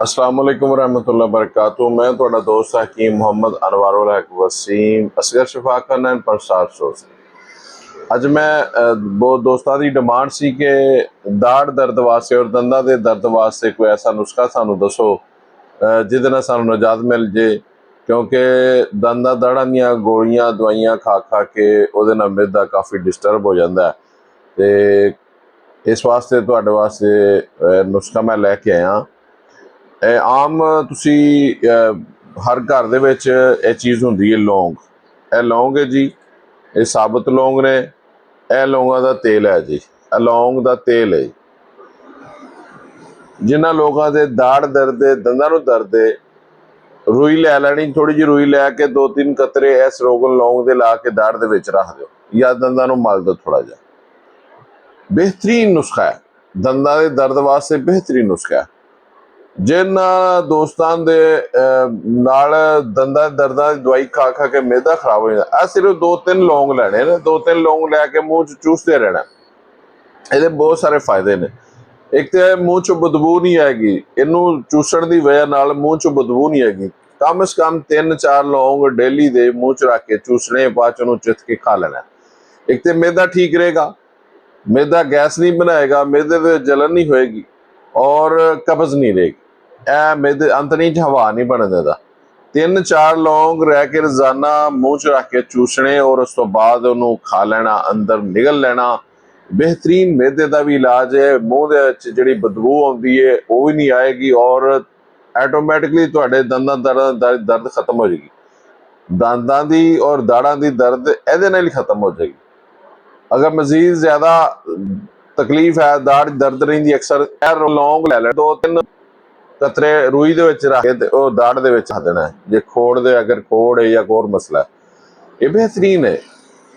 अस्सलाम वालेकुम रहमतुल्लाह बरकातहू। मैं ਤੁਹਾਡਾ ਦੋਸਤ ਹਕੀਮ ਮੁਹੰਮਦ ਅਨਵਾरुल हक वसीम असगर ਸ਼ਫਾਖਾਨਾ ਐਂਡ ਪ੍ਰਸਾਰ ਸੋਸ। ਅੱਜ ਮੈਂ ਬਹੁਤ ਦੋਸਤਾਂ ਦੀ ਡਿਮਾਂਡ ਸੀ ਕਿ ਦਾੜ ਦਰਦ ਵਾਸਤੇ ਔਰ ਦੰਦਾਂ ਦੇ ਦਰਦ ਵਾਸਤੇ ਕੋਈ ਐਸਾ ਨੁਸਖਾ ਸਾਨੂੰ ਦੱਸੋ ਜਿਹਦੇ ਨਾਲ ਸਾਨੂੰ ਨਜਾਤ ਮਿਲ ਜੇ, ਕਿਉਂਕਿ ਦੰਦਾਂ ਦਾੜਾਂ ਦੀਆਂ ਗੋਲੀਆਂ ਦਵਾਈਆਂ ਖਾ ਖਾ ਕੇ ਉਹਦੇ ਨਾਲ ਮਿਹਦਾ ਕਾਫੀ ਡਿਸਟਰਬ ਹੋ ਜਾਂਦਾ ਤੇ ਇਸ ਵਾਸਤੇ ਤੁਹਾਡੇ ਵਾਸਤੇ ਨੁਸਖਾ ਮੈਂ ਲੈ ਕੇ ਆਇਆ। ਆਮ ਤੁਸੀਂ ਹਰ ਘਰ ਦੇ ਵਿੱਚ ਇਹ ਚੀਜ਼ ਹੁੰਦੀ ਹੈ ਲੌਂਗ। ਇਹ ਲੌਂਗ ਹੈ ਜੀ, ਇਹ ਸਾਬਤ ਲੌਂਗ ਨੇ। ਇਹ ਲੌਂਗਾਂ ਦਾ ਤੇਲ ਹੈ ਜੀ, ਇਹ ਲੌਂਗ ਦਾ ਤੇਲ ਹੈ। ਜਿਨ੍ਹਾਂ ਲੋਕਾਂ ਦੇ ਦਾੜ ਦਰਦ ਹੈ, ਦੰਦਾਂ ਨੂੰ ਦਰਦ ਹੈ, ਰੂਈ ਲੈ ਲੈਣੀ, ਥੋੜੀ ਜਿਹੀ ਰੂਈ ਲੈ ਕੇ 2-3 ਕਤਰੇ ਇਸ ਰੋਗਨ ਲੌਂਗ ਦੇ ਲਾ ਕੇ ਦਾੜ ਦੇ ਵਿੱਚ ਰੱਖ ਦਿਓ ਜਾਂ ਦੰਦਾਂ ਨੂੰ ਮਲ ਦਿਓ ਥੋੜਾ ਜਿਹਾ। ਬਿਹਤਰੀਨ ਨੁਸਖਾ ਹੈ, ਦੰਦਾਂ ਦੇ ਦਰਦ ਵਾਸਤੇ ਬਿਹਤਰੀਨ ਨੁਸਖਾ ਹੈ। ਜਿਨ੍ਹਾਂ ਦੋਸਤਾਂ ਦੇ ਨਾਲ ਦੰਦਾਂ ਦਰਦਾਂ ਦੀ ਦਵਾਈ ਖਾ ਖਾ ਕੇ ਮਿਹਦਾ ਖਰਾਬ ਹੋ ਜਾਂਦਾ, ਇਹ ਸਿਰਫ 2-3 ਲੌਂਗ ਲੈਣੇ ਨੇ। 2-3 ਲੌਂਗ ਲੈ ਕੇ ਮੂੰਹ 'ਚ ਚੂਸਦੇ ਰਹਿਣਾ। ਇਹਦੇ ਬਹੁਤ ਸਾਰੇ ਫਾਇਦੇ ਨੇ। ਇੱਕ ਤੇ ਮੂੰਹ 'ਚ ਬਦਬੂ ਨਹੀਂ ਆਏਗੀ, ਇਹਨੂੰ ਚੂਸਣ ਦੀ ਵਜ੍ਹਾ ਨਾਲ ਮੂੰਹ 'ਚ ਬਦਬੂ ਨਹੀਂ ਆਏਗੀ। ਕਮ ਸੇ ਕਮ 3-4 ਲੌਂਗ ਡੇਲੀ ਦੇ ਮੂੰਹ 'ਚ ਰੱਖ ਕੇ ਚੂਸਣੇ, ਬਾਅਦ 'ਚ ਉਹਨੂੰ ਚਿੱਥ ਕੇ ਖਾ ਲੈਣਾ। ਇੱਕ ਤੇ ਮਿਹਦਾ ਠੀਕ ਰਹੇਗਾ, ਮਿਹਦਾ ਗੈਸ ਨਹੀਂ ਬਣਾਏਗਾ, ਮਿਹਦੇ ਤੇ ਜਲਨ ਨਹੀਂ ਹੋਏਗੀ ਔਰ ਕਬਜ਼ ਨਹੀਂ ਰਹੇਗੀ। ਇਹ ਮਿਹਦੇ ਅੰਤੜੀ 'ਚ ਹਵਾ ਨਹੀਂ ਬਣਨ ਦਿੰਦਾ। 3-4 ਲੌਂਗ ਰਹਿ ਕੇ ਰੋਜ਼ਾਨਾ ਮੂੰਹ 'ਚ ਰੱਖ ਕੇ ਚੂਸਣੇ ਔਰ ਉਸ ਤੋਂ ਬਾਅਦ ਉਹਨੂੰ ਖਾ ਲੈਣਾ, ਅੰਦਰ ਨਿਗਲ ਲੈਣਾ। ਬਿਹਤਰੀਨ ਮਿਹਦੇ ਦਾ ਵੀ ਇਲਾਜ ਹੈ। ਮੂੰਹ ਦੇ ਵਿੱਚ ਜਿਹੜੀ ਬਦਬੂ ਆਉਂਦੀ ਹੈ ਉਹ ਵੀ ਨਹੀਂ ਆਏਗੀ ਔਰ ਆਟੋਮੈਟਿਕਲੀ ਤੁਹਾਡੇ ਦੰਦਾਂ ਦਰਦ ਖਤਮ ਹੋ ਜਾਏਗੀ। ਦੰਦਾਂ ਦੀ ਔਰ ਦਾੜਾਂ ਦੀ ਦਰਦ ਇਹਦੇ ਨਾਲ ਹੀ ਖਤਮ ਹੋ ਜਾਏਗੀ। ਅਗਰ ਮਜ਼ੀਦ ਜ਼ਿਆਦਾ ਤਕਲੀਫ ਹੈ, ਦਾੜ ਦਰਦ ਰਹਿੰਦੀ ਅਕਸਰ, ਇਹ ਲੌਂਗ ਲੈ ਲੈ 2-3 ਕਤਰੇ ਰੂਈ ਦੇ ਵਿੱਚ ਰੱਖ ਕੇ ਤੇ ਉਹ ਦਾੜ ਦੇ ਵਿੱਚ ਰੱਖ ਦੇਣਾ। ਜੇ ਖੋੜ ਦੇ ਅਗਰ ਖੋੜ ਹੈ ਜਾਂ ਕੋਈ ਹੋਰ ਮਸਲਾ ਹੈ, ਇਹ ਬਿਹਤਰੀਨ ਹੈ।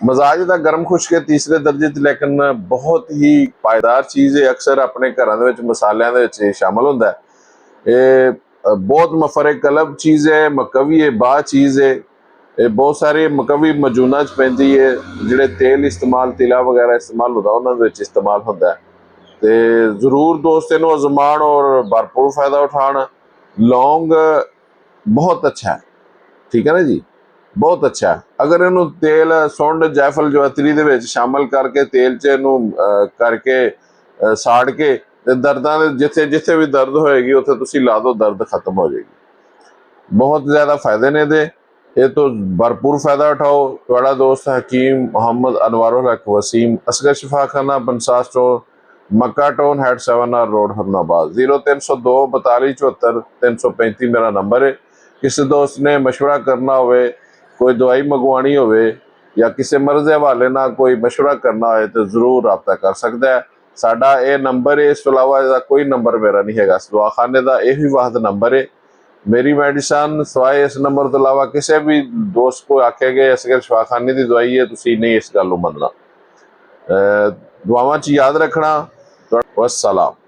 ਮਜ਼ਾਜ ਦਾ ਗਰਮ ਖੁਸ਼ਕ ਤੀਸਰੇ ਦਰਜੇ 'ਚ, ਲੇਕਿਨ ਬਹੁਤ ਹੀ ਪਾਇਦਾਰ ਚੀਜ਼ ਹੈ। ਅਕਸਰ ਆਪਣੇ ਘਰਾਂ ਦੇ ਵਿੱਚ ਮਸਾਲਿਆਂ ਦੇ ਵਿੱਚ ਸ਼ਾਮਲ ਹੁੰਦਾ ਹੈ। ਇਹ ਬਹੁਤ ਮਫਰ ਕਲਬ ਚੀਜ਼ ਹੈ, ਮਕਵੀ ਬਾ ਚੀਜ਼ ਹੈ। ਇਹ ਬਹੁਤ ਸਾਰੇ ਮਕਵੀ ਮਜੂਨਾਂ 'ਚ ਪੈਂਦੀ ਹੈ। ਜਿਹੜੇ ਤੇਲ ਇਸਤੇਮਾਲ, ਤਿਲਾ ਵਗੈਰਾ ਇਸਤੇਮਾਲ ਹੁੰਦਾ, ਉਹਨਾਂ ਦੇ ਵਿੱਚ ਇਸਤੇਮਾਲ ਹੁੰਦਾ ਹੈ। ਤੇ ਜ਼ਰੂਰ ਦੋਸਤ ਇਹਨੂੰ ਅਜ਼ਮਾਣ ਔਰ ਭਰਪੂਰ ਫਾਇਦਾ ਉਠਾਉਣ। ਲੌਂਗ ਬਹੁਤ ਅੱਛਾ ਹੈ, ਠੀਕ ਹੈ ਨਾ ਜੀ, ਬਹੁਤ ਅੱਛਾ ਹੈ। ਅਗਰ ਇਹਨੂੰ ਤੇਲ ਸੁੰਡ ਜਾਇਫਲ ਜਵੈਤਰੀ ਦੇ ਵਿੱਚ ਸ਼ਾਮਲ ਕਰਕੇ ਤੇਲ 'ਚ ਇਹਨੂੰ ਕਰਕੇ ਸਾੜ ਕੇ ਤੇ ਦਰਦਾਂ ਦੇ ਜਿੱਥੇ ਜਿੱਥੇ ਵੀ ਦਰਦ ਹੋਏਗੀ ਉੱਥੇ ਤੁਸੀਂ ਲਾ ਦਿਓ, ਦਰਦ ਖਤਮ ਹੋ ਜਾਏਗੀ। ਬਹੁਤ ਜ਼ਿਆਦਾ ਫਾਇਦੇ ਨੇ ਇਹਦੇ, ਇਹ ਤੋਂ ਭਰਪੂਰ ਫਾਇਦਾ ਉਠਾਓ। ਤੁਹਾਡਾ ਦੋਸਤ ਹਕੀਮ ਮੁਹੰਮਦ अनवारुल हक वसीम, असगर शफाखाना, पंसार स्टोर, मक्का टाउन, हेड 7R रोड, हरनाबाद। 0302 42 74 335 मेरा नंबर है। किसी दोस्त ने मशवरा करना हो, कोई दवाई मंगवानी हो या किसी मर्ज के हवाले ना कोई मशवरा करना हो तो जरूर रब्ता कर सकता है। साडा ये नंबर है, इस तो इलावा इसका कोई नंबर मेरा नहीं है। दवाखाने का यही वाहद नंबर है। मेरी मेडिसन सवाए इस नंबर तो इलावा किसी भी दोस्त को आखे गए असगर शफाखाने की दवाई है, तुसीं नहीं इस गल नूं मनना। दुआवां च याद रखना। वस्सलाम।